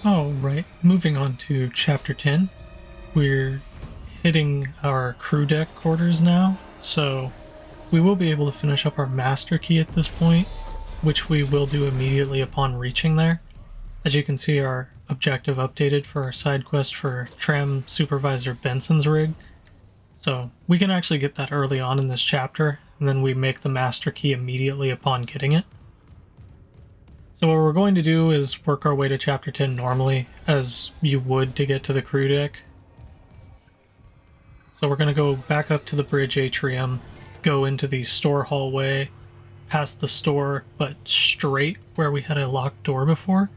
Alright, moving on to Chapter 10. We're hitting our crew deck quarters now, so we will be able to finish up our master key at this point, which we will do immediately upon reaching there. As you can see, our objective updated for our side quest for Tram Supervisor Benson's rig. So we can actually get that early on in this chapter, and then we make the master key immediately upon getting it. So what we're going to do is work our way to Chapter 10 normally, as you would to get to the crew deck. So we're going to go back up to the bridge atrium, go into the store hallway, past the store, but straight where we had a locked door before.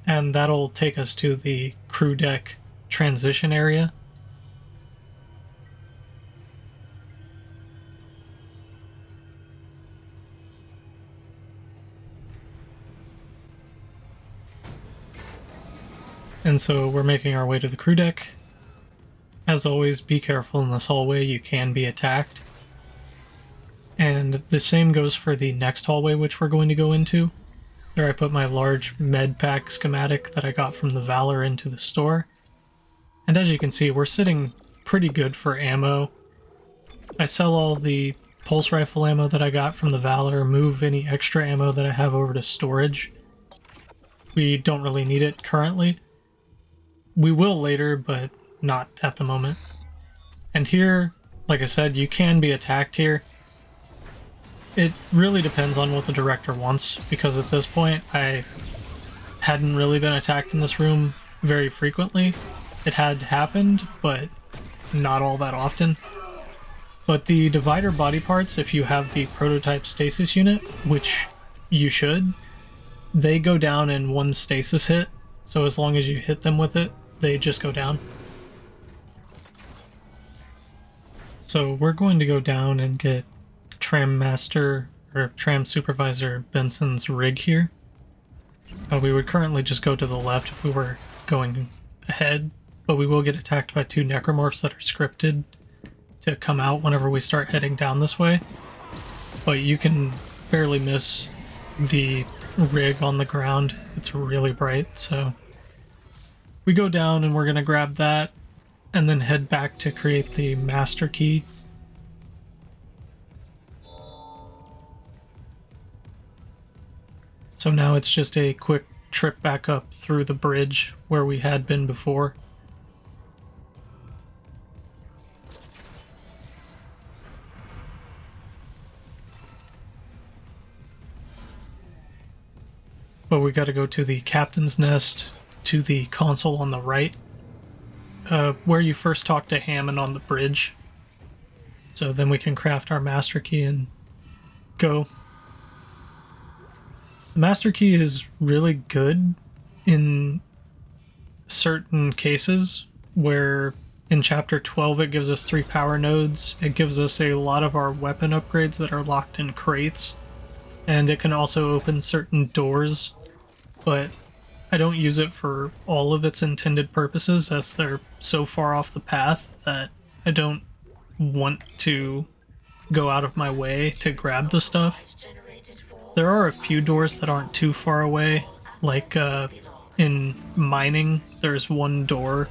And that'll take us to the crew deck transition area. And so we're making our way to the crew deck. As always, be careful in this hallway, you can be attacked. And the same goes for the next hallway which we're going to go into. There I put my large med pack schematic that I got from the Valor into the store. And as you can see, we're sitting pretty good for ammo. I sell all the pulse rifle ammo that I got from the Valor, move any extra ammo that I have over to storage. We don't really need it currently. We will later, but not at the moment. And here, like I said, you can be attacked here. It really depends on what the director wants, because at this point I hadn't really been attacked in this room very frequently. It had happened, but not all that often. But the divider body parts, if you have the prototype stasis unit, which you should, they go down in one stasis hit, so as long as you hit them with it, they just go down. So we're going to go down and get Tram Master, or Tram Supervisor Benson's rig here. We would currently just go to the left if we were going ahead, but we will get attacked by two necromorphs that are scripted to come out whenever we start heading down this way. But you can barely miss the rig on the ground. It's really bright, so we go down and we're going to grab that and then head back to create the master key. So now it's just a quick trip back up through the bridge where we had been before. But we got to go to the captain's nest, to the console on the right, where you first talk to Hammond on the bridge. So then we can craft our master key and go. The master key is really good in certain cases, where in Chapter 12 it gives us 3 power nodes, it gives us a lot of our weapon upgrades that are locked in crates, and it can also open certain doors, but I don't use it for all of its intended purposes, as they're so far off the path that I don't want to go out of my way to grab the stuff. There are a few doors that aren't too far away, like in mining, there's one door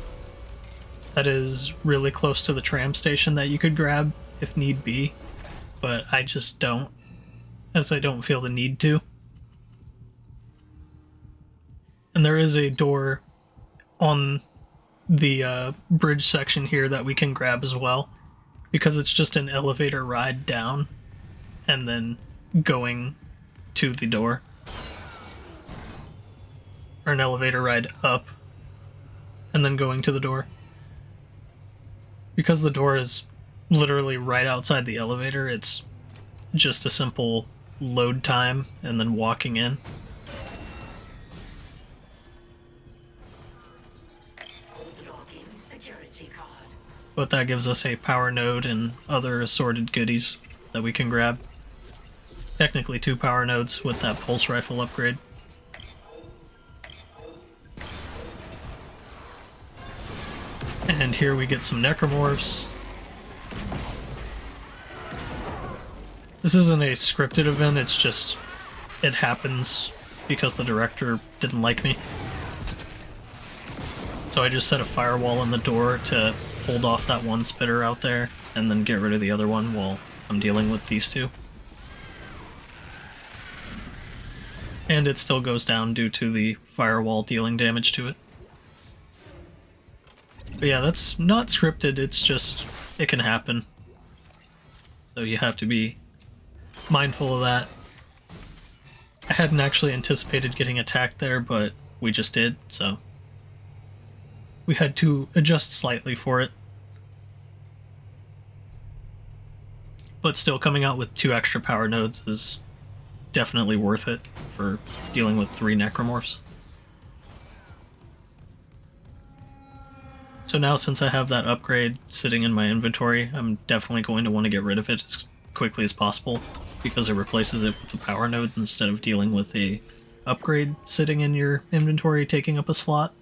that is really close to the tram station that you could grab if need be, but I just don't, as I don't feel the need to. And there is a door on the bridge section here that we can grab as well, because it's just an elevator ride down and then going to the door. Or an elevator ride up and then going to the door. Because the door is literally right outside the elevator, it's just a simple load time and then walking in. But that gives us a power node and other assorted goodies that we can grab. Technically 2 power nodes with that pulse rifle upgrade. And here we get some necromorphs. This isn't a scripted event, it's just, it happens because the director didn't like me. So I just set a firewall in the door to hold off that one spitter out there, and then get rid of the other one while I'm dealing with these two. And it still goes down due to the firewall dealing damage to it. But yeah, that's not scripted, it's just, it can happen. So you have to be mindful of that. I hadn't actually anticipated getting attacked there, but we just did, so we had to adjust slightly for it. But still, coming out with 2 extra power nodes is definitely worth it for dealing with 3 necromorphs. So now, since I have that upgrade sitting in my inventory, I'm definitely going to want to get rid of it as quickly as possible, because it replaces it with the power node instead of dealing with a upgrade sitting in your inventory taking up a slot.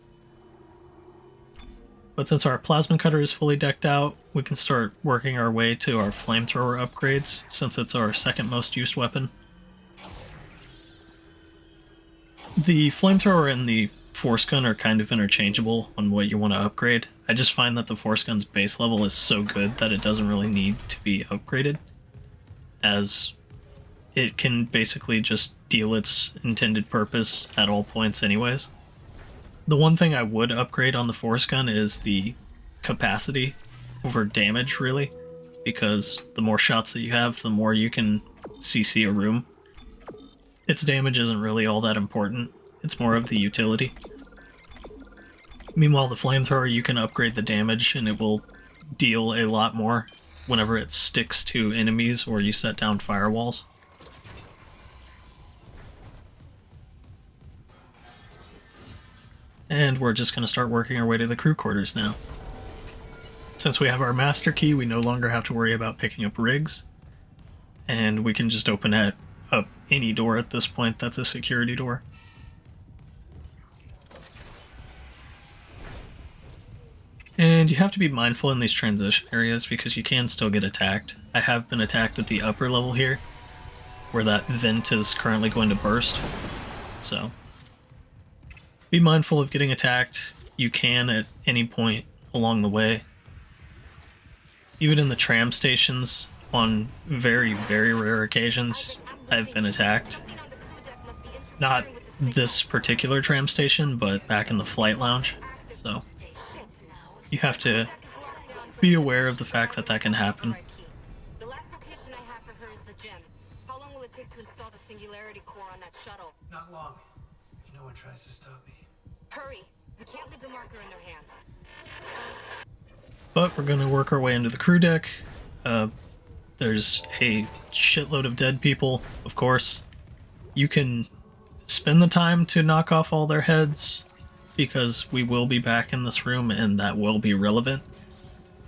But since our plasma cutter is fully decked out, we can start working our way to our flamethrower upgrades, since it's our second most used weapon. The flamethrower and the force gun are kind of interchangeable on what you want to upgrade. I just find that the force gun's base level is so good that it doesn't really need to be upgraded, as it can basically just deal its intended purpose at all points anyways. The one thing I would upgrade on the force gun is the capacity over damage, really, because the more shots that you have, the more you can CC a room. Its damage isn't really all that important, it's more of the utility. Meanwhile, the flamethrower, you can upgrade the damage and it will deal a lot more whenever it sticks to enemies or you set down firewalls. And we're just going to start working our way to the crew quarters now. Since we have our master key, we no longer have to worry about picking up rigs, and we can just open up any door at this point that's a security door. And you have to be mindful in these transition areas because you can still get attacked. I have been attacked at the upper level here, where that vent is currently going to burst, so be mindful of getting attacked. You can at any point along the way. Even in the tram stations, on very, very rare occasions, I've been attacked. Not this particular tram station, but back in the flight lounge. So you have to be aware of the fact that that can happen. The last location I have for her is the gym. How long will it take to install the singularity core on that shuttle? Not long, if no one tries to stop me. Hurry. We can't leave the marker in their hands. But we're going to work our way into the crew deck. There's a shitload of dead people, of course. You can spend the time to knock off all their heads, because we will be back in this room and that will be relevant.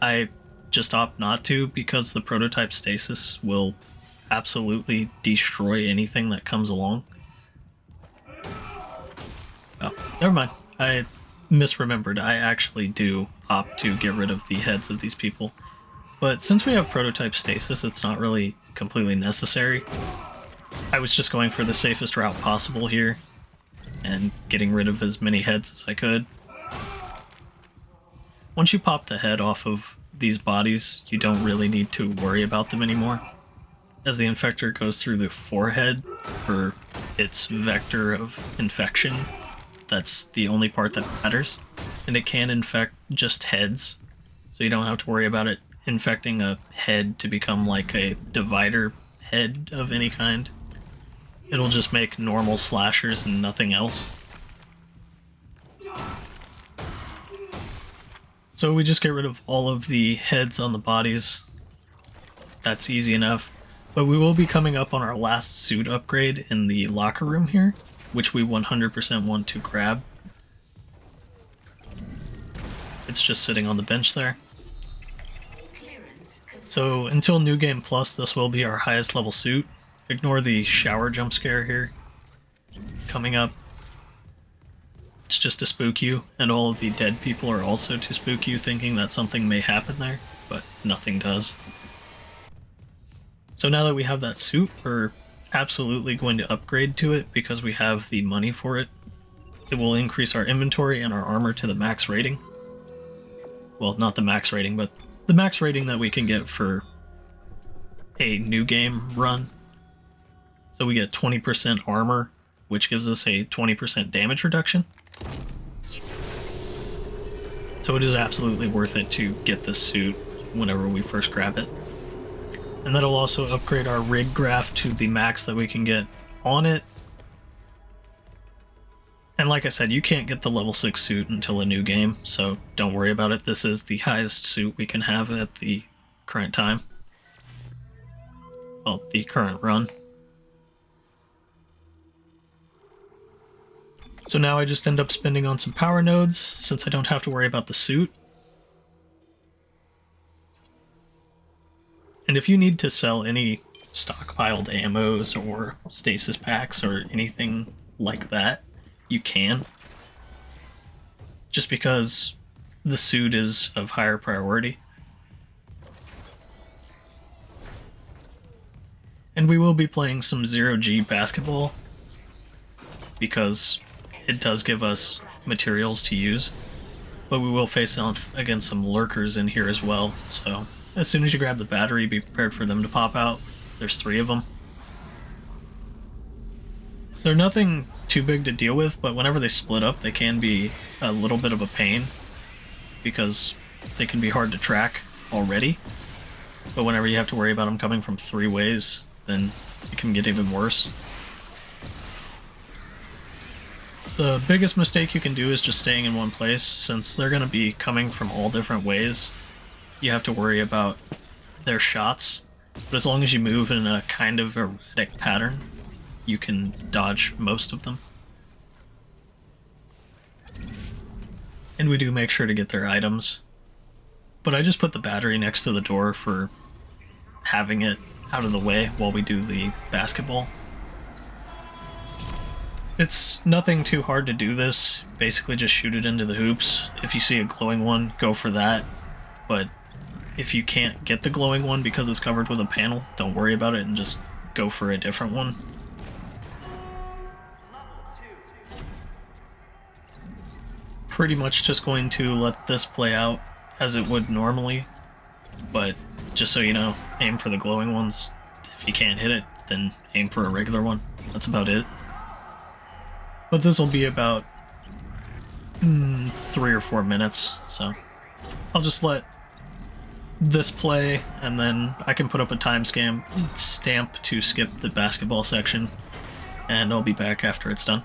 I just opt not to, because the prototype stasis will absolutely destroy anything that comes along. Oh, never mind. I misremembered. I actually do opt to get rid of the heads of these people. But since we have prototype stasis, it's not really completely necessary. I was just going for the safest route possible here, and getting rid of as many heads as I could. Once you pop the head off of these bodies, you don't really need to worry about them anymore, as the infector goes through the forehead for its vector of infection. That's the only part that matters, and it can infect just heads, so you don't have to worry about it infecting a head to become like a divider head of any kind. It'll just make normal slashers and nothing else. So we just get rid of all of the heads on the bodies. That's easy enough. But we will be coming up on our last suit upgrade in the locker room here, which we 100% want to grab. It's just sitting on the bench there. So until New Game Plus, this will be our highest level suit. Ignore the shower jump scare here coming up. It's just to spook you, and all of the dead people are also to spook you, thinking that something may happen there, but nothing does. So now that we have that suit, we're absolutely going to upgrade to it because we have the money for it. It will increase our inventory and our armor to the max rating. Well, not the max rating, but the max rating that we can get for a new game run. So we get 20% armor, which gives us a 20% damage reduction. So it is absolutely worth it to get this suit whenever we first grab it. And that'll also upgrade our rig graph to the max that we can get on it. And like I said, you can't get the level 6 suit until a new game, so don't worry about it. This is the highest suit we can have at the current time. Well, the current run. So now I just end up spending on some power nodes, since I don't have to worry about the suit. And if you need to sell any stockpiled ammos or stasis packs or anything like that, you can. Just because the suit is of higher priority. And we will be playing some 0G basketball, because it does give us materials to use. But we will face off against some lurkers in here as well, so as soon as you grab the battery, be prepared for them to pop out. There's 3 of them. They're nothing too big to deal with, but whenever they split up, they can be a little bit of a pain, because they can be hard to track already. But whenever you have to worry about them coming from 3 ways, then it can get even worse. The biggest mistake you can do is just staying in one place, since they're going to be coming from all different ways. You have to worry about their shots, but as long as you move in a kind of erratic pattern, you can dodge most of them. And we do make sure to get their items. But I just put the battery next to the door for having it out of the way while we do the basketball. It's nothing too hard to do this. Basically just shoot it into the hoops. If you see a glowing one, go for that. But if you can't get the glowing one because it's covered with a panel, don't worry about it and just go for a different one. Pretty much just going to let this play out as it would normally, but just so you know, aim for the glowing ones. If you can't hit it, then aim for a regular one. That's about it. But this will be about 3 or 4 minutes, so I'll just let this play, and then I can put up a stamp to skip the basketball section, and I'll be back after it's done.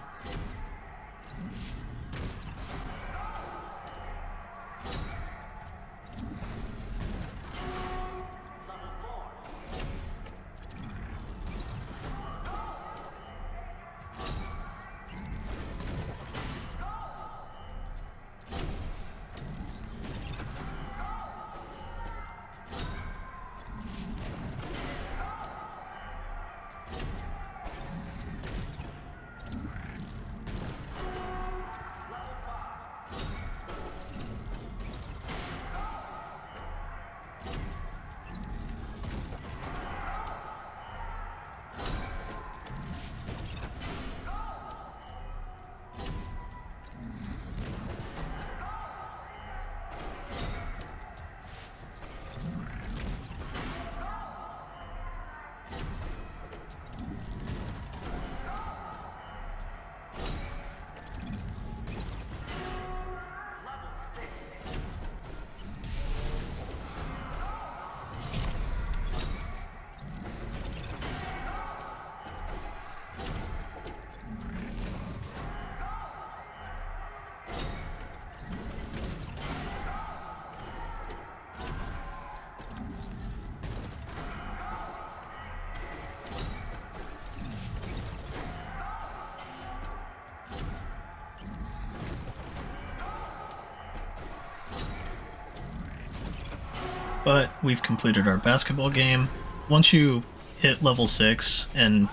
But we've completed our basketball game. Once you hit level 6 and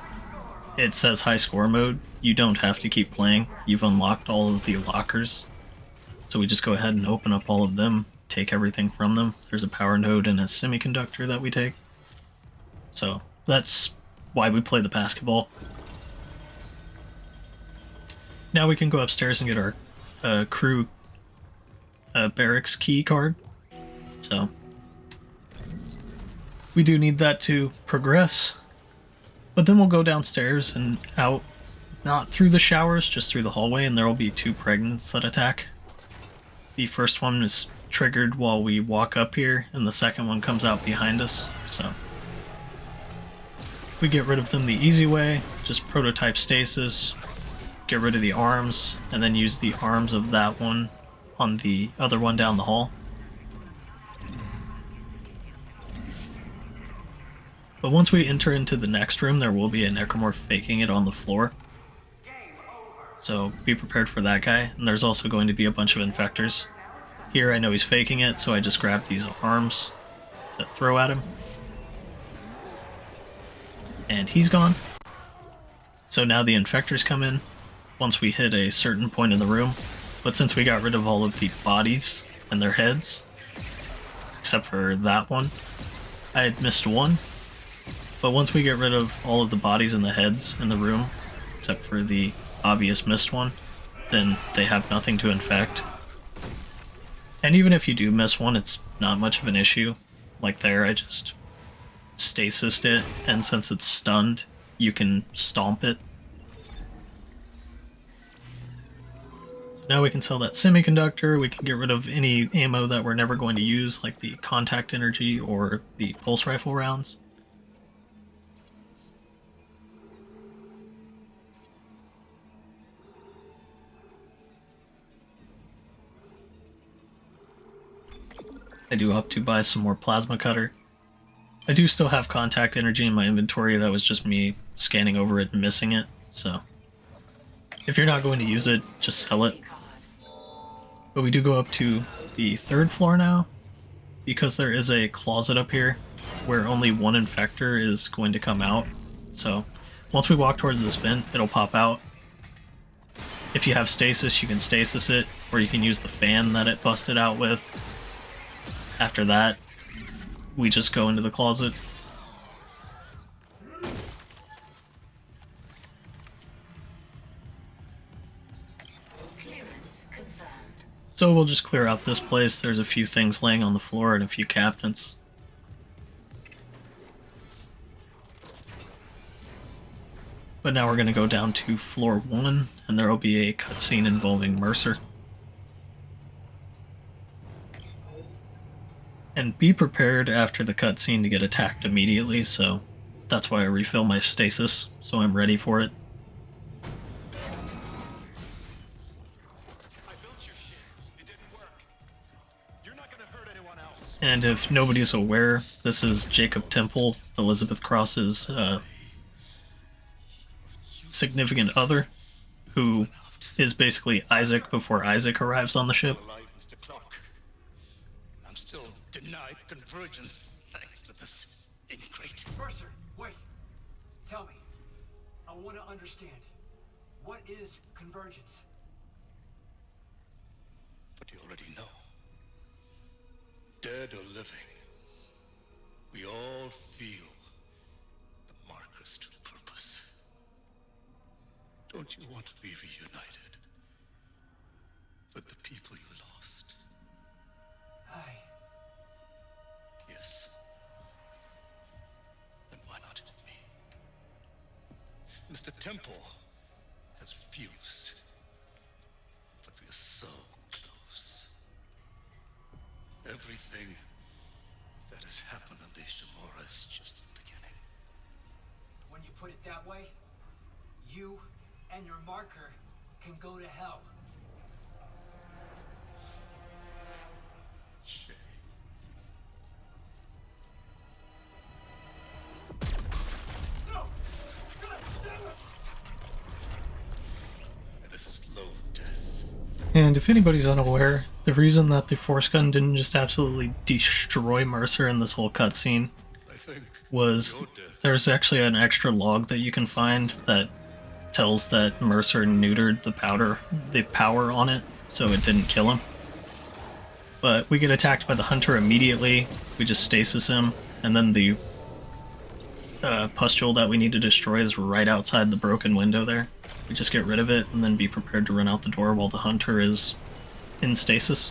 it says high score mode, you don't have to keep playing. You've unlocked all of the lockers. So we just go ahead and open up all of them, take everything from them. There's a power node and a semiconductor that we take. So that's why we play the basketball. Now we can go upstairs and get our crew barracks key card. So we do need that to progress. But then we'll go downstairs and out, not through the showers, just through the hallway, and there will be 2 pregnants that attack. The first one is triggered while we walk up here, and the second one comes out behind us, so we get rid of them the easy way, just prototype stasis, get rid of the arms, and then use the arms of that one on the other one down the hall. But once we enter into the next room, there will be a necromorph faking it on the floor. So be prepared for that guy, and there's also going to be a bunch of infectors. Here I know he's faking it, so I just grab these arms to throw at him. And he's gone. So now the infectors come in once we hit a certain point in the room. But since we got rid of all of the bodies and their heads, except for that one, I had missed one. But once we get rid of all of the bodies and the heads in the room, except for the obvious missed one, then they have nothing to infect. And even if you do miss one, it's not much of an issue. Like there, I just stasised it, and since it's stunned, you can stomp it. So now we can sell that semiconductor, we can get rid of any ammo that we're never going to use, like the contact energy or the pulse rifle rounds. I do hope to buy some more plasma cutter. I do still have contact energy in my inventory, that was just me scanning over it and missing it, so if you're not going to use it, just sell it. But we do go up to the 3rd floor now, because there is a closet up here where only one infector is going to come out. So once we walk towards this vent, it'll pop out. If you have stasis, you can stasis it, or you can use the fan that it busted out with. After that, we just go into the closet. So we'll just clear out this place. There's a few things laying on the floor and a few cabinets. But now we're going to go down to floor 1, and there will be a cutscene involving Mercer. And be prepared after the cutscene to get attacked immediately, so that's why I refill my stasis, so I'm ready for it. And if nobody's aware, this is Jacob Temple, Elizabeth Cross's significant other, who is basically Isaac before Isaac arrives on the ship. Denied convergence thanks to this ingrate. Mercer, wait. Tell me. I want to understand. What is convergence? But you already know. Dead or living, we all feel the marker's true purpose. Don't you want to be reunited with the people you lost? Aye. Yes. Then why not me? Mr. Temple has refused. But we are so close. Everything that has happened on Ishimura is just the beginning. When you put it that way, you and your marker can go to hell. And if anybody's unaware, the reason that the Force Gun didn't just absolutely destroy Mercer in this whole cutscene was there's actually an extra log that you can find that tells that Mercer neutered the power on it, so it didn't kill him. But we get attacked by the Hunter immediately, we just stasis him, and then the pustule that we need to destroy is right outside the broken window there. We just get rid of it and then be prepared to run out the door while the hunter is in stasis.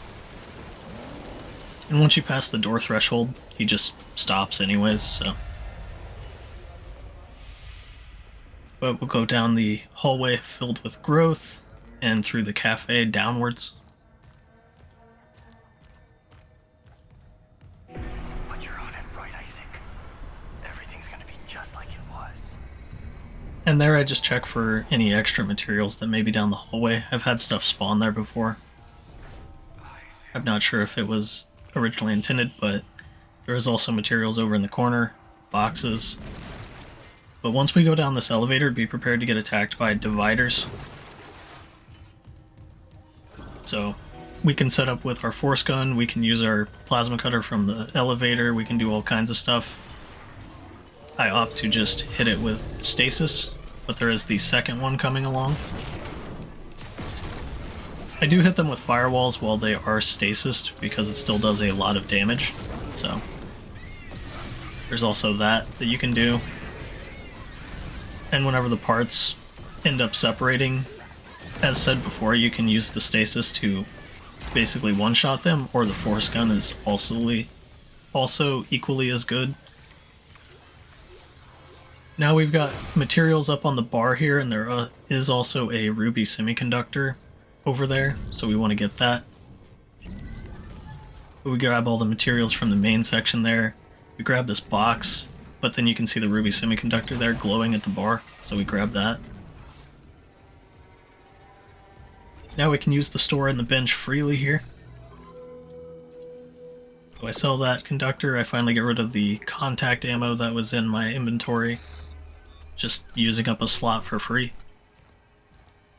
And once you pass the door threshold, he just stops anyways, so. But we'll go down the hallway filled with growth and through the cafe downwards. But you're on it right, Isaac. Everything's gonna be just like it was. And there I just check for any extra materials that may be down the hallway. I've had stuff spawn there before. I'm not sure if it was originally intended, but there is also materials over in the corner, boxes. But once we go down this elevator, be prepared to get attacked by dividers. So we can set up with our force gun, we can use our plasma cutter from the elevator, we can do all kinds of stuff. I opt to just hit it with stasis, but there is the second one coming along. I do hit them with firewalls while they are stasised because it still does a lot of damage, so there's also that you can do. And whenever the parts end up separating, as said before, you can use the stasis to basically one-shot them, or the force gun is also equally as good. Now we've got materials up on the bar here, and there is also a ruby semiconductor over there, so we want to get that. We grab all the materials from the main section there. We grab this box, but then you can see the ruby semiconductor there glowing at the bar, so we grab that. Now we can use the store and the bench freely here. So I sell that conductor, I finally get rid of the contact ammo that was in my inventory, just using up a slot for free.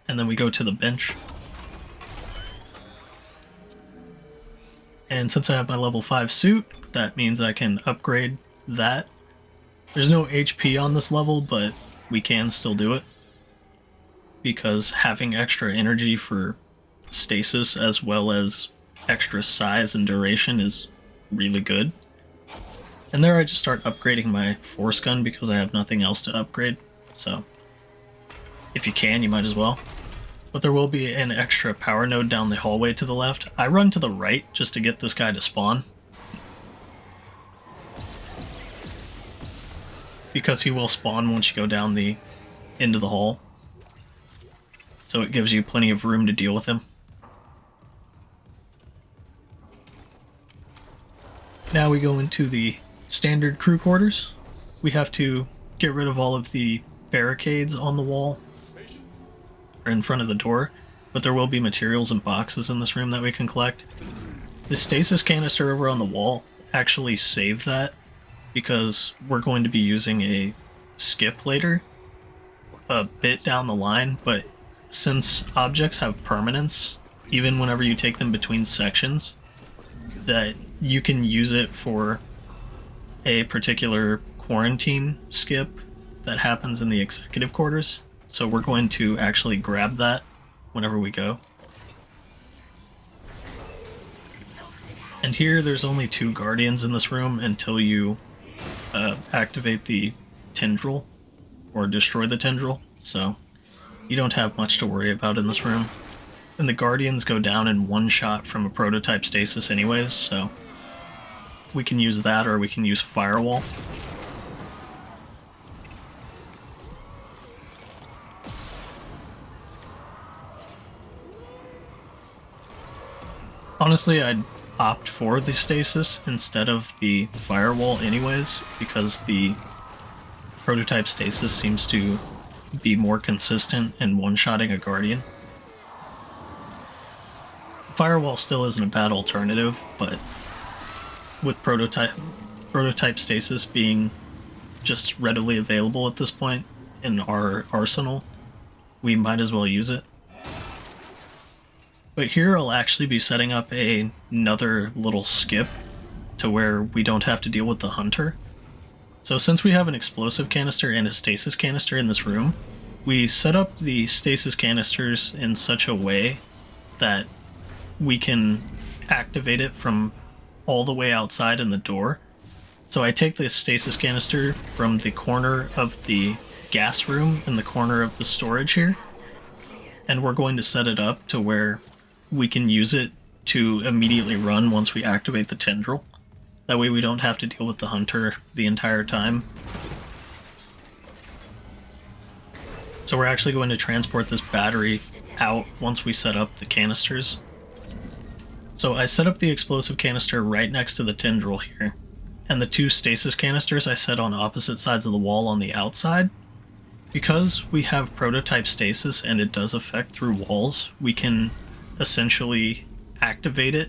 And then we go to the bench. And since I have my level 5 suit, that means I can upgrade that. There's no HP on this level, but we can still do it, because having extra energy for stasis as well as extra size and duration is really good. And there I just start upgrading my force gun because I have nothing else to upgrade, so if you can, you might as well. But there will be an extra power node down the hallway to the left. I run to the right just to get this guy to spawn, because he will spawn once you go down the end of the hall. So it gives you plenty of room to deal with him. Now we go into the standard crew quarters. We have to get rid of all of the barricades on the wall or in front of the door, but there will be materials and boxes in this room that we can collect. The stasis canister over on the wall, actually save that, because we're going to be using a skip later, a bit down the line, but since objects have permanence, even whenever you take them between sections, that you can use it for a particular quarantine skip that happens in the executive quarters. So we're going to actually grab that whenever we go. And here there's only 2 guardians in this room until you activate the tendril or destroy the tendril, so you don't have much to worry about in this room. And the guardians go down in one shot from a prototype stasis anyways, so we can use that or we can use firewall. Honestly, I'd opt for the stasis instead of the firewall anyways, because the prototype stasis seems to be more consistent in one-shotting a guardian. Firewall still isn't a bad alternative, but with prototype stasis being just readily available at this point in our arsenal, we might as well use it. But here I'll actually be setting up another little skip to where we don't have to deal with the hunter. So since we have an explosive canister and a stasis canister in this room, we set up the stasis canisters in such a way that we can activate it from all the way outside in the door. So I take the stasis canister from the corner of the gas room in the corner of the storage here, and we're going to set it up to where we can use it to immediately run once we activate the tendril. That way we don't have to deal with the hunter the entire time. So we're actually going to transport this battery out once we set up the canisters. So I set up the explosive canister right next to the tendril here, and the 2 stasis canisters I set on opposite sides of the wall on the outside. Because we have prototype stasis and it does affect through walls, we can essentially activate it,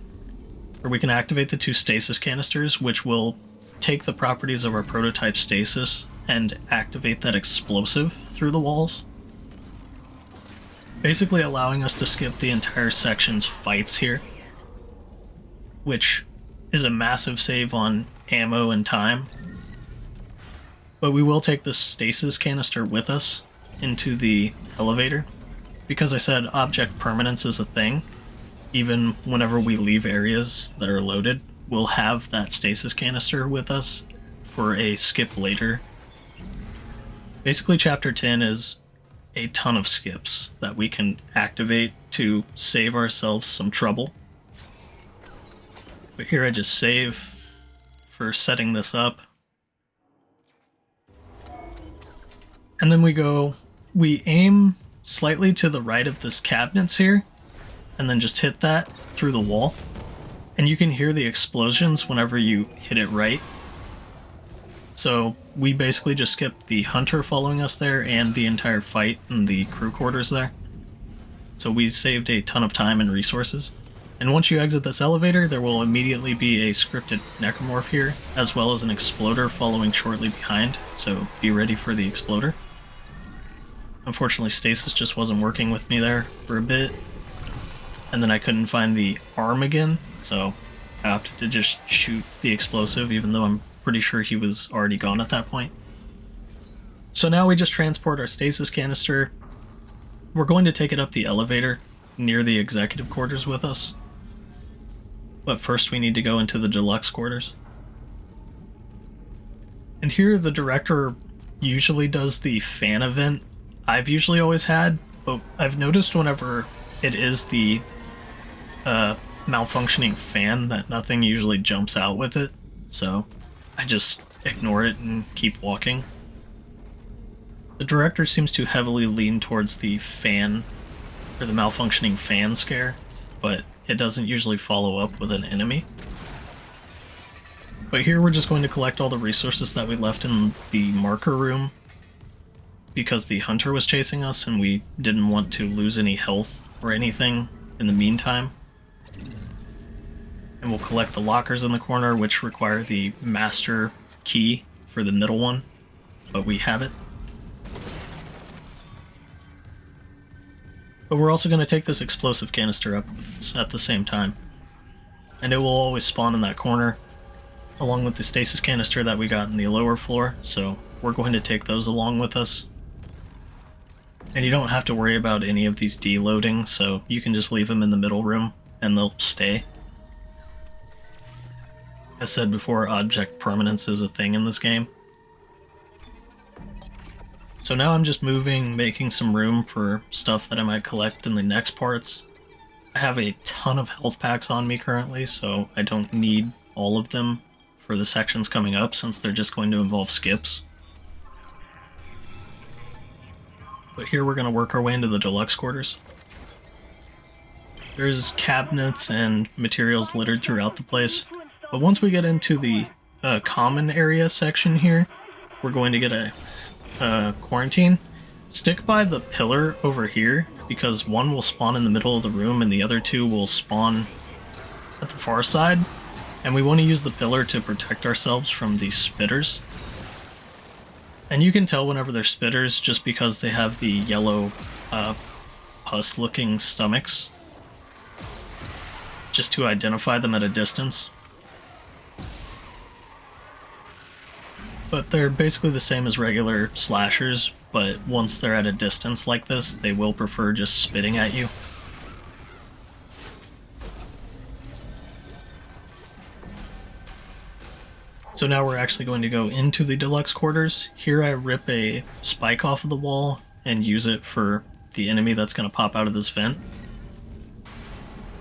or we can activate the 2 stasis canisters, which will take the properties of our prototype stasis and activate that explosive through the walls, basically allowing us to skip the entire section's fights here, which is a massive save on ammo and time. But we will take the stasis canister with us into the elevator, because I said object permanence is a thing. Even whenever we leave areas that are loaded, we'll have that stasis canister with us for a skip later. Basically, Chapter 10 is a ton of skips that we can activate to save ourselves some trouble. But here I just save for setting this up. And then we aim slightly to the right of this cabinets here, and then just hit that through the wall. And you can hear the explosions whenever you hit it right. So we basically just skipped the hunter following us there and the entire fight in the crew quarters there. So we saved a ton of time and resources. And once you exit this elevator, there will immediately be a scripted necromorph here, as well as an exploder following shortly behind, so be ready for the exploder. Unfortunately, stasis just wasn't working with me there for a bit, and then I couldn't find the arm again, so I opted to just shoot the explosive, even though I'm pretty sure he was already gone at that point. So now we just transport our stasis canister. We're going to take it up the elevator near the executive quarters with us. But first we need to go into the deluxe quarters. And here the director usually does the fan event I've usually always had, but I've noticed whenever it is the malfunctioning fan that nothing usually jumps out with it, so I just ignore it and keep walking. The director seems to heavily lean towards the fan, or the malfunctioning fan scare, but it doesn't usually follow up with an enemy. But here we're just going to collect all the resources that we left in the marker room, because the hunter was chasing us and we didn't want to lose any health or anything in the meantime. And we'll collect the lockers in the corner, which require the master key for the middle one, but we have it. But we're also going to take this explosive canister up at the same time, and it will always spawn in that corner, along with the stasis canister that we got in the lower floor, so we're going to take those along with us. And you don't have to worry about any of these deloading, so you can just leave them in the middle room, and they'll stay. As said before, object permanence is a thing in this game. So now I'm just making some room for stuff that I might collect in the next parts. I have a ton of health packs on me currently, so I don't need all of them for the sections coming up, since they're just going to involve skips. But here we're going to work our way into the deluxe quarters. There's cabinets and materials littered throughout the place, but once we get into the common area section here, we're going to get a quarantine. Stick by the pillar over here, because one will spawn in the middle of the room and the other two will spawn at the far side, and we want to use the pillar to protect ourselves from these spitters. And you can tell whenever they're spitters just because they have the yellow pus-looking stomachs, just to identify them at a distance. But they're basically the same as regular slashers, but once they're at a distance like this, they will prefer just spitting at you. So now we're actually going to go into the deluxe quarters. Here I rip a spike off of the wall and use it for the enemy that's going to pop out of this vent.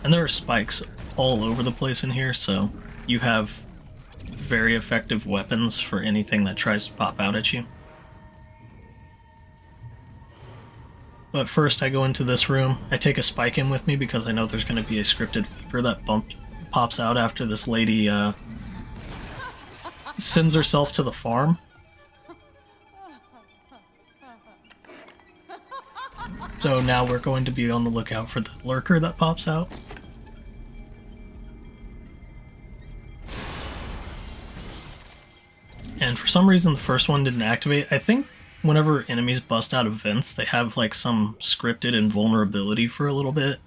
And there are spikes all over the place in here, so you have very effective weapons for anything that tries to pop out at you. But first I go into this room. I take a spike in with me because I know there's going to be a scripted lever that pops out after this lady sends herself to the farm. So now we're going to be on the lookout for the lurker that pops out. And for some reason the first one didn't activate. I think whenever enemies bust out of vents, they have like some scripted invulnerability for a little bit.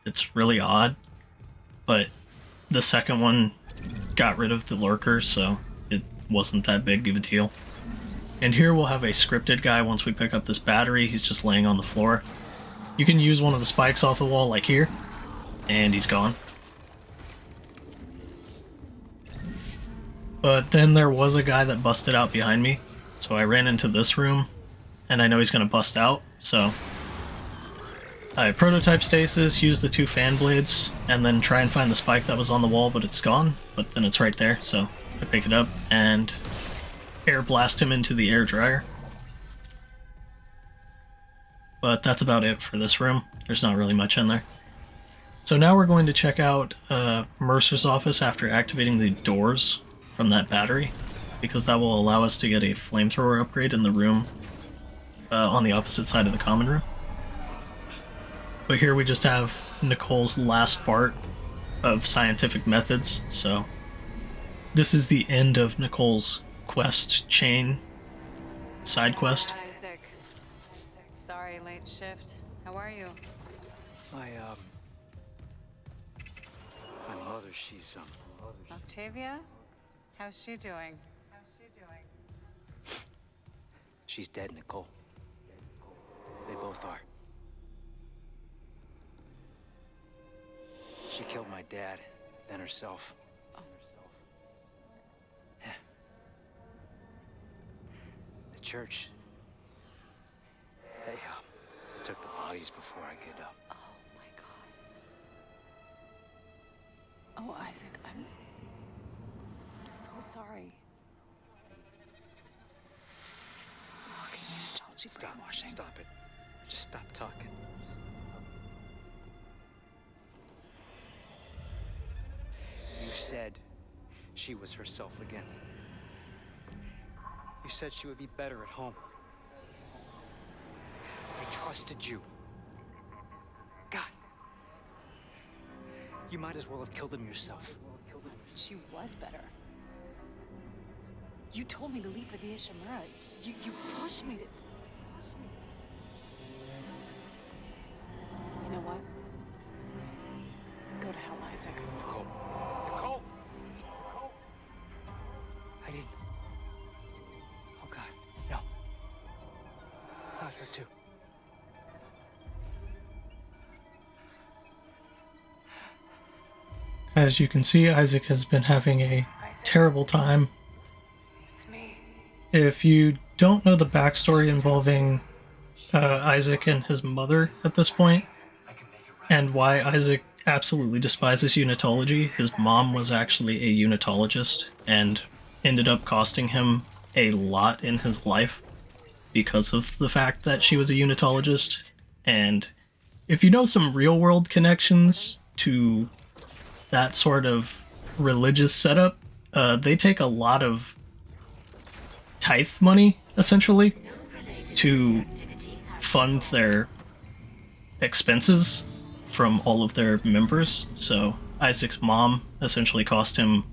It's really odd. But the second one got rid of the lurker, so it wasn't that big of a deal. And here we'll have a scripted guy once we pick up this battery. He's just laying on the floor. You can use one of the spikes off the wall like here, and he's gone. But then there was a guy that busted out behind me, so I ran into this room, and I know he's going to bust out, so I prototype stasis, use the 2 fan blades, and then try and find the spike that was on the wall, but it's gone, but then it's right there, so I pick it up and air blast him into the air dryer. But that's about it for this room. There's not really much in there. So now we're going to check out Mercer's office after activating the doors from that battery, because that will allow us to get a flamethrower upgrade in the room on the opposite side of the common room. But here we just have Nicole's last part of scientific methods, so this is the end of Nicole's quest chain, side quest. Isaac. Sorry, late shift. How are you? My mother, she's, Octavia? How's she doing? she's dead, Nicole. They both are. She killed my dad, then herself. Yeah. The church. They, took the bodies before I could, Oh my god. Oh, Isaac, I'm so sorry. Fucking unitology brainwashing. Stop it. Just stop talking. You said she was herself again. You said she would be better at home. I trusted you. God. You might as well have killed him yourself. She was better. You told me to leave for the Ishimura. You pushed me to... You know what? Go to hell, Isaac. Nicole. Nicole! Nicole! I didn't... Oh, God. No. Not her, too. As you can see, Isaac has been having a terrible time. It's me. If you don't know the backstory involving Isaac and his mother at this point, and why Isaac absolutely despises unitology, his mom was actually a unitologist and ended up costing him a lot in his life because of the fact that she was a unitologist. And if you know some real-world connections to that sort of religious setup, they take a lot of tithe money, essentially, to fund their expenses from all of their members. So Isaac's mom essentially cost him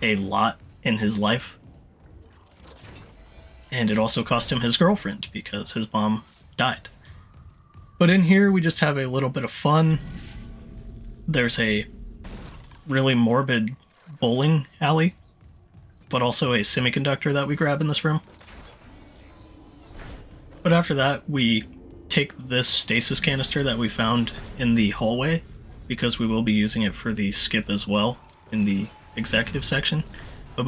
a lot in his life. And it also cost him his girlfriend because his mom died. But in here we just have a little bit of fun. There's a really morbid bowling alley, but also a semiconductor that we grab in this room. But after that, we take this stasis canister that we found in the hallway, because we will be using it for the skip as well in the executive section. But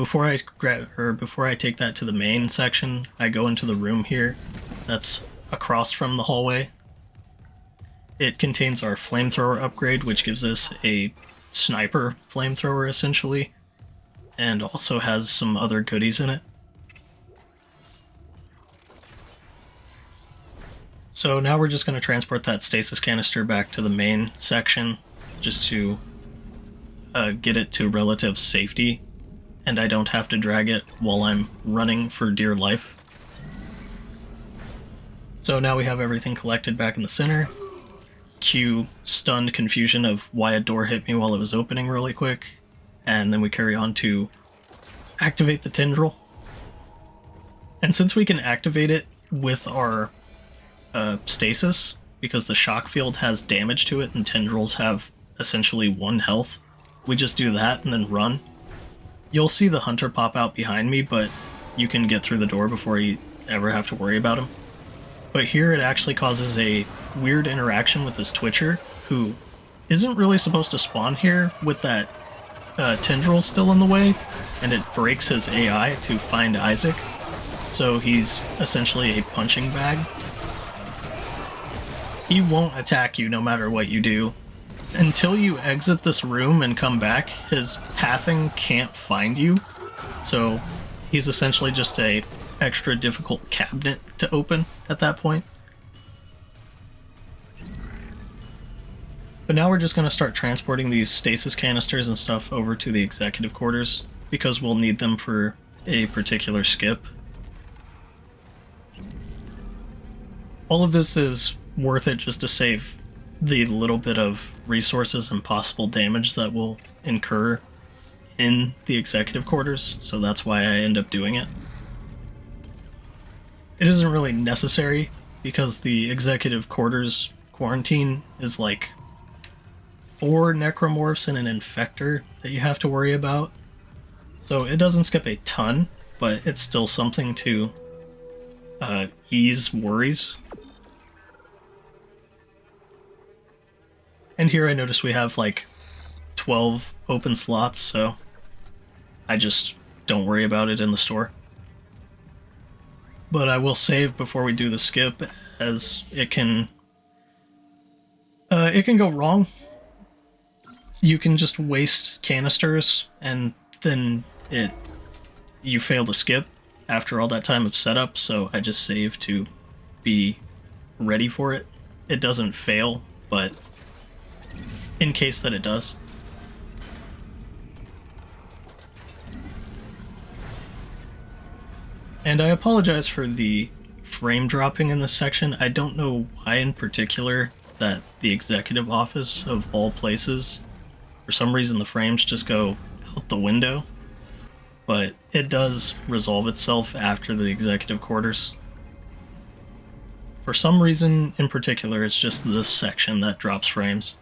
before I take that to the main section, I go into the room here that's across from the hallway. It contains our flamethrower upgrade, which gives us a sniper flamethrower essentially, and also has some other goodies in it. So now we're just going to transport that stasis canister back to the main section just to get it to relative safety, and I don't have to drag it while I'm running for dear life. So now we have everything collected back in the center. Cue stunned confusion of why a door hit me while it was opening really quick, and then we carry on to activate the tendril. And since we can activate it with our stasis, because the shock field has damage to it and tendrils have essentially 1 health, we just do that and then run. You'll see the hunter pop out behind me, but you can get through the door before you ever have to worry about him. But here it actually causes a weird interaction with this Twitcher, who isn't really supposed to spawn here with that tendril still in the way, and it breaks his AI to find Isaac. So he's essentially a punching bag. He won't attack you no matter what you do. Until you exit this room and come back, his pathing can't find you. So he's essentially just a extra difficult cabinet to open at that point. But now we're just going to start transporting these stasis canisters and stuff over to the executive quarters, because we'll need them for a particular skip. All of this is worth it just to save the little bit of resources and possible damage that we'll incur in the executive quarters, so that's why I end up doing it. It isn't really necessary, because the executive quarters quarantine is like 4 necromorphs and an infector that you have to worry about. So it doesn't skip a ton, but it's still something to ease worries. And here I notice we have like 12 open slots, so I just don't worry about it in the store. But I will save before we do the skip, as it can go wrong. You can just waste canisters, and then you fail the skip after all that time of setup, so I just save to be ready for it. It doesn't fail, but in case that it does. And I apologize for the frame dropping in this section. I don't know why in particular that the executive office of all places, for some reason the frames just go out the window, but it does resolve itself after the executive quarters. For some reason in particular, it's just this section that drops frames.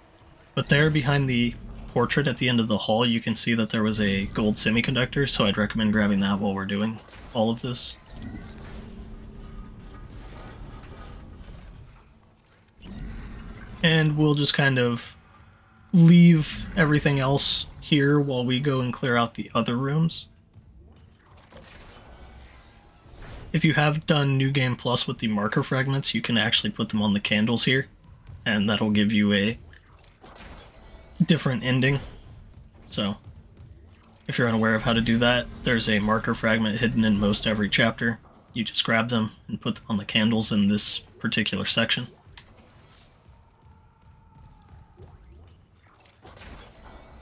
But there behind the portrait at the end of the hall, you can see that there was a gold semiconductor, so I'd recommend grabbing that while we're doing all of this. And we'll just kind of leave everything else here while we go and clear out the other rooms. If you have done New Game Plus with the marker fragments, you can actually put them on the candles here, and that'll give you a different ending. So if you're unaware of how to do that, there's a marker fragment hidden in most every chapter. You just grab them and put them on the candles in this particular section.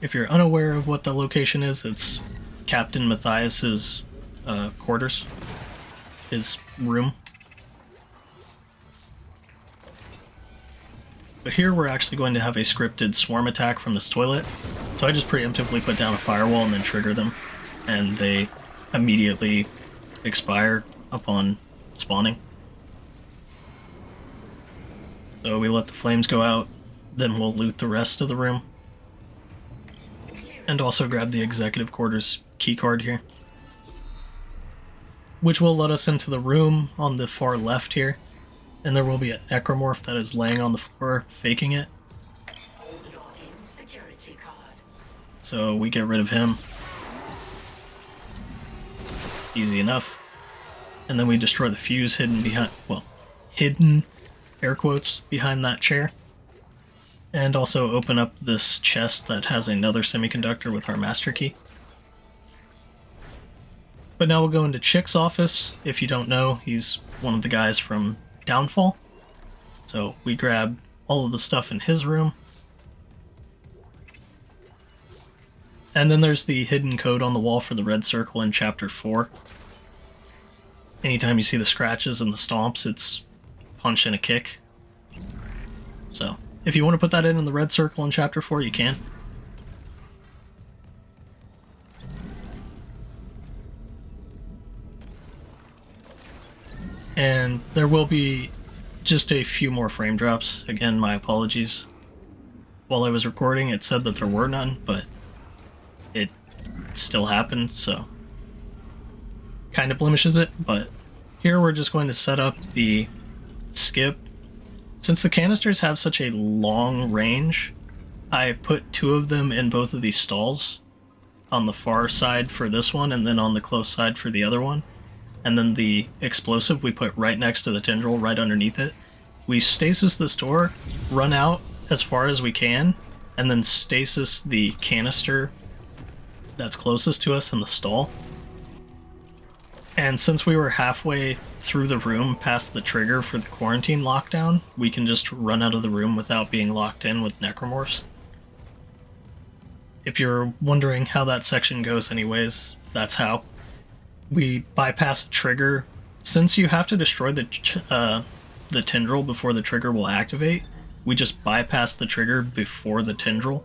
If you're unaware of what the location is, it's Captain Matthias's quarters, his room. But here we're actually going to have a scripted swarm attack from this toilet, so I just preemptively put down a firewall and then trigger them, and they immediately expire upon spawning. So we let the flames go out, then we'll loot the rest of the room. And also grab the executive quarters keycard here, which will let us into the room on the far left here. And there will be a necromorph that is laying on the floor, faking it. So we get rid of him. easy enough. And then we destroy the fuse hidden behind, well, hidden, air quotes, behind that chair. And also open up this chest that has another semiconductor with our master key. But now we'll go into Chick's office. If you don't know, he's one of the guys from Downfall. So we grab all of the stuff in his room. And then there's the hidden code on the wall for the red circle in Chapter 4. Anytime you see the scratches and the stomps, it's punch and a kick. So, if you want to put that in the red circle in Chapter 4, you can. And there will be just a few more frame drops. Again, my apologies. While I was recording, it said that there were none, but it still happened, so kind of blemishes it. But here we're just going to set up the skip. Since the canisters have such a long range, I put 2 of them in both of these stalls, on the far side for this one and then on the close side for the other one. And then the explosive we put right next to the tendril, right underneath it. We stasis this door, run out as far as we can, and then stasis the canister that's closest to us in the stall. And since we were halfway through the room past the trigger for the quarantine lockdown, we can just run out of the room without being locked in with necromorphs. If you're wondering how that section goes anyways, that's how. We bypass a trigger. Since you have to destroy the tendril before the trigger will activate, we just bypass the trigger before the tendril.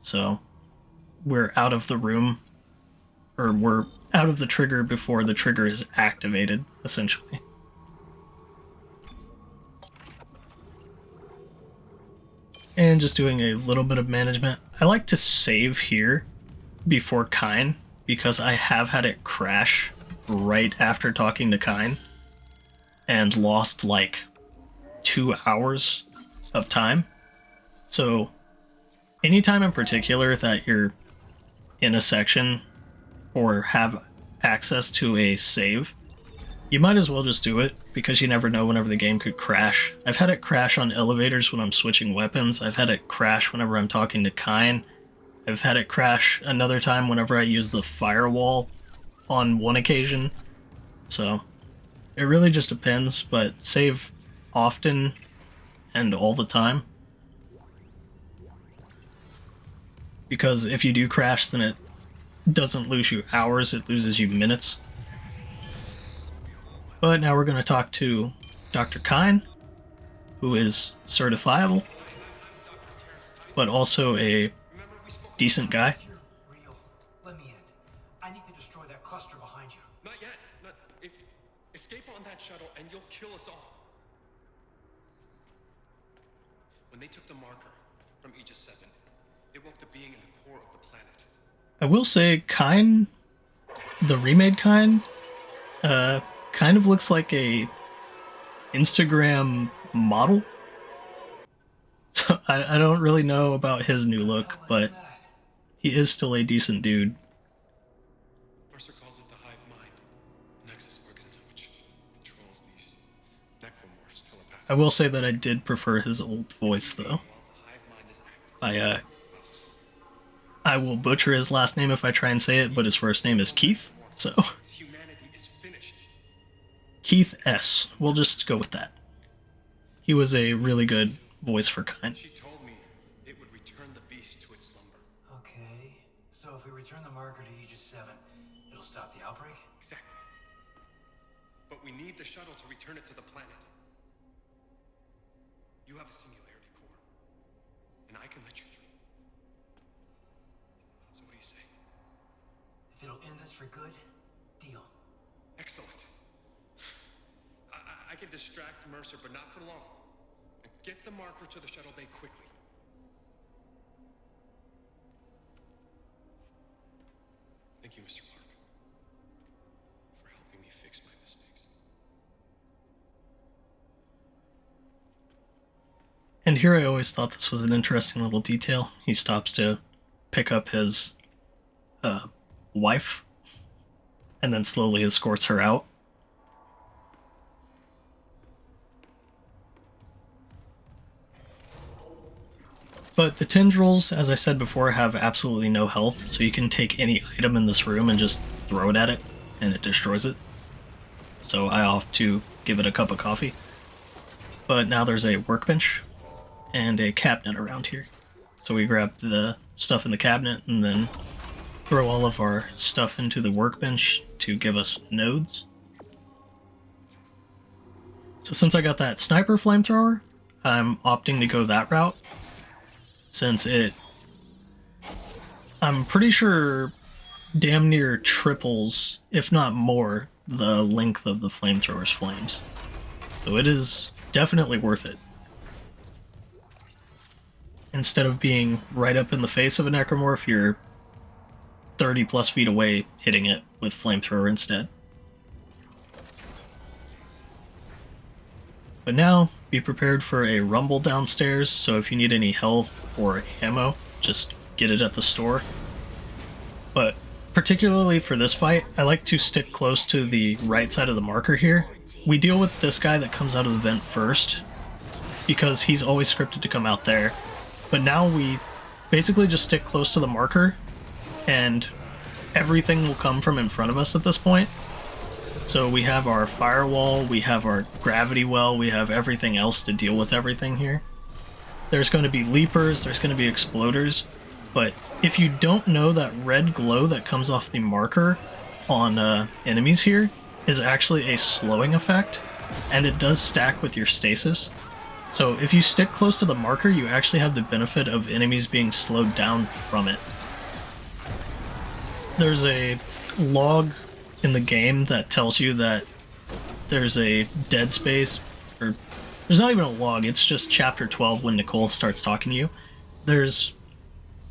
So we're out of the room, or we're out of the trigger before the trigger is activated, essentially. And just doing a little bit of management. I like to save here before Kine, because I have had it crash right after talking to Kine and lost like 2 hours of time. So anytime in particular that you're in a section or have access to a save, you might as well just do it, because you never know whenever the game could crash. I've had it crash on elevators when I'm switching weapons. I've had it crash whenever I'm talking to Kine. I've had it crash another time whenever I use the firewall on one occasion. So it really just depends, but save often and all the time. Because if you do crash, then it doesn't lose you hours, it loses you minutes. But now we're going to talk to Dr. Kine, who is certifiable, but also a decent guy. If you're real, let me in. I need to destroy that cluster behind you. Not yet. Escape on that shuttle and you'll kill us all. When they took the marker from Aegis 7, it woke the being in the core of the planet. I will say, Kine, the remade Kine, kind of looks like a Instagram model. So I don't really know about his new look, but he is still a decent dude. Mercer calls it the hive mind, a nexus organism which controls these necromorphs telepathically. I will say that I did prefer his old voice, though. While the hive mind is active, I will butcher his last name if I try and say it, but his first name is Keith, so humanity is finished. Keith S. We'll just go with that. He was a really good voice for Kine. She told me it would return the beast to its slumber. Okay, so if we return the marker to Aegis 7, it'll stop the outbreak? Exactly. But we need the shuttle to return it to the planet. You have a singularity core, and I can let you through. So what do you say? If it'll end this for good, deal. Excellent. I can distract Mercer, but not for long. And get the marker to the shuttle bay quickly. Thank you, Mr. Clark, for helping me fix my mistakes. And here I always thought this was an interesting little detail. He stops to pick up his wife, and then slowly escorts her out. But the tendrils, as I said before, have absolutely no health, so you can take any item in this room and just throw it at it, and it destroys it. So I opt to give it a cup of coffee. But now there's a workbench and a cabinet around here. So we grab the stuff in the cabinet and then throw all of our stuff into the workbench to give us nodes. So since I got that sniper flamethrower, I'm opting to go that route, since I'm pretty sure damn near triples, if not more, the length of the flamethrower's flames. So it is definitely worth it. Instead of being right up in the face of a necromorph, you're 30 plus feet away hitting it with flamethrower instead. But now, be prepared for a rumble downstairs, so if you need any health or ammo, just get it at the store. But particularly for this fight, I like to stick close to the right side of the marker here. We deal with this guy that comes out of the vent first, because he's always scripted to come out there. But now we basically just stick close to the marker, and everything will come from in front of us at this point. So we have our firewall, we have our gravity well, we have everything else to deal with everything here. There's going to be leapers, there's going to be exploders, but if you don't know, that red glow that comes off the marker on enemies here is actually a slowing effect, and it does stack with your stasis. So if you stick close to the marker, you actually have the benefit of enemies being slowed down from it. There's a log in the game that tells you that there's a Dead Space, or there's not even a log, it's just chapter 12 when Nicole starts talking to you. There's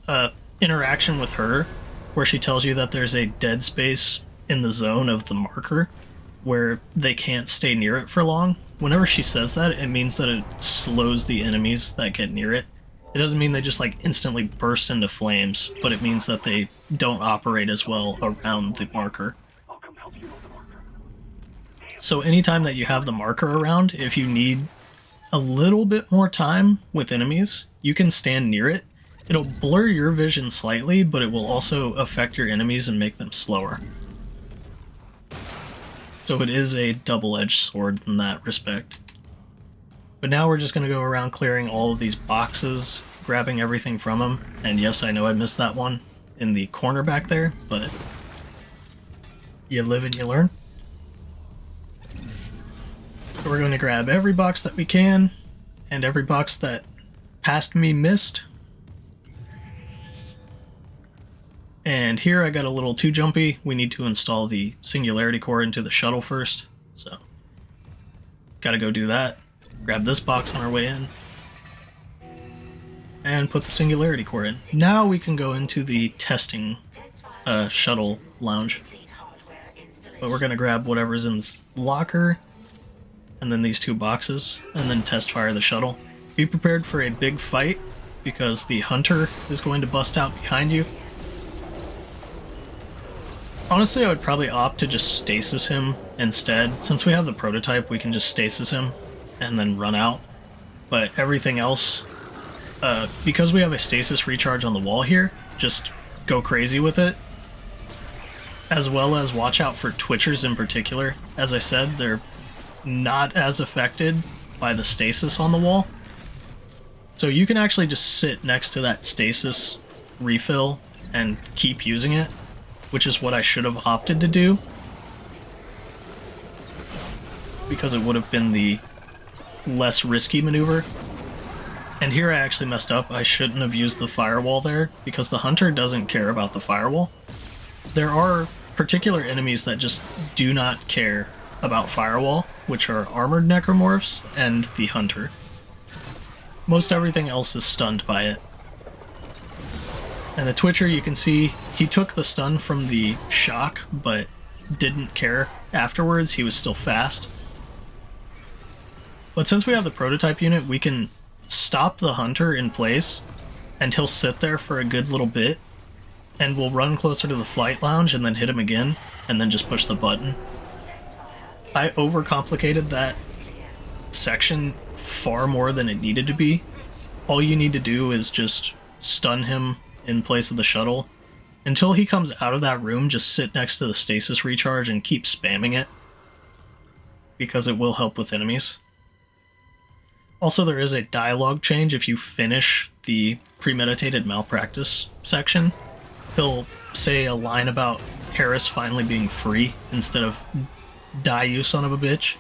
a interaction with her where she tells you that there's a dead space in the zone of the marker where they can't stay near it for long. Whenever she says that, it means that it slows the enemies that get near it. It doesn't mean they just like instantly burst into flames, but it means that they don't operate as well around the marker. So anytime that you have the marker around, if you need a little bit more time with enemies, you can stand near it. It'll blur your vision slightly, but it will also affect your enemies and make them slower. So it is a double-edged sword in that respect. But now we're just going to go around clearing all of these boxes, grabbing everything from them. And yes, I know I missed that one in the corner back there, but you live and you learn. So we're going to grab every box that we can, and every box that past me missed. And here I got a little too jumpy. We need to install the singularity core into the shuttle first, so gotta go do that. Grab this box on our way in, and put the singularity core in. Now we can go into the testing shuttle lounge. But we're gonna grab whatever's in this locker, and then these two boxes, and then test fire the shuttle. Be prepared for a big fight, because the hunter is going to bust out behind you. Honestly, I would probably opt to just stasis him instead. Since we have the prototype, we can just stasis him and then run out. But everything else, because we have a stasis recharge on the wall here, just go crazy with it. As well as watch out for twitchers in particular. As I said, they're not as affected by the stasis on the wall. So you can actually just sit next to that stasis refill and keep using it, which is what I should have opted to do, because it would have been the less risky maneuver. And here I actually messed up. I shouldn't have used the firewall there, because the hunter doesn't care about the firewall. There are particular enemies that just do not care about firewall, which are armored necromorphs and the hunter. Most everything else is stunned by it. And the Twitcher, you can see, he took the stun from the shock, but didn't care afterwards. He was still fast. But since we have the prototype unit, we can stop the hunter in place, and he'll sit there for a good little bit, and we'll run closer to the flight lounge and then hit him again, and then just push the button. I overcomplicated that section far more than it needed to be. All you need to do is just stun him in place of the shuttle. Until he comes out of that room, just sit next to the stasis recharge and keep spamming it, because it will help with enemies. Also, there is a dialogue change if you finish the premeditated malpractice section. He'll say a line about Harris finally being free instead of "die you son of a bitch."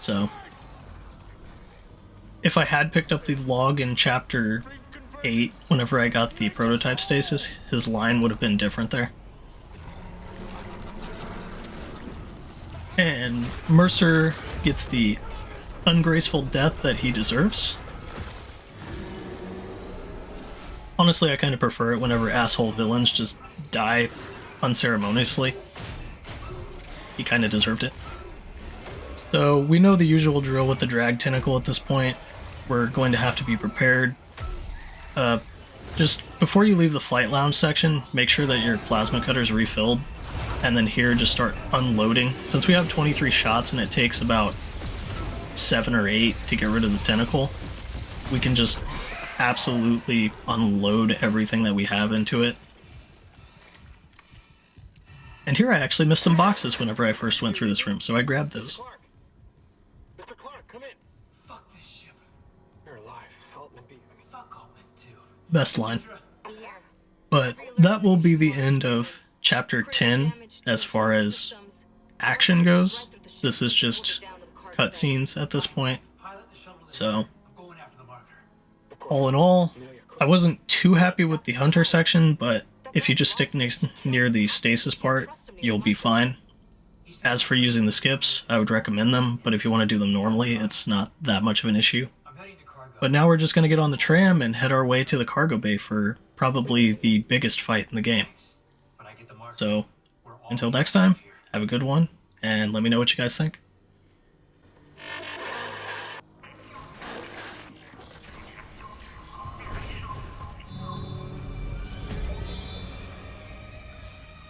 So, if I had picked up the log in chapter 8 whenever I got the prototype stasis, his line would have been different there. And Mercer gets the ungraceful death that he deserves. Honestly, I kind of prefer it whenever asshole villains just die unceremoniously. He kind of deserved it. So we know the usual drill with the drag tentacle at this point. We're going to have to be prepared. Just before you leave the flight lounge section, make sure that your plasma cutter is refilled, and then here just start unloading. Since we have 23 shots and it takes about 7 or 8 to get rid of the tentacle, we can just absolutely unload everything that we have into it. And here I actually missed some boxes whenever I first went through this room, so I grabbed those. Mr. Clark, come in. Fuck this ship. You're alive. Altman beat me. Fuck Altman too. Best line. I'm here. But that will be the end of chapter 10 as far as action goes. This is just cutscenes at this point. Pilot the shuttle to So, I'm going after the marker. all in all, I wasn't too happy with the hunter section, but if you just stick near the stasis part, you'll be fine. As for using the skips, I would recommend them, but if you want to do them normally, it's not that much of an issue. I'm heading to cargo. But now we're just going to get on the tram and head our way to the cargo bay for probably the biggest fight in the game. When I get the marker, So, we're all until gonna next time, leave here. have a good one, and let me know what you guys think.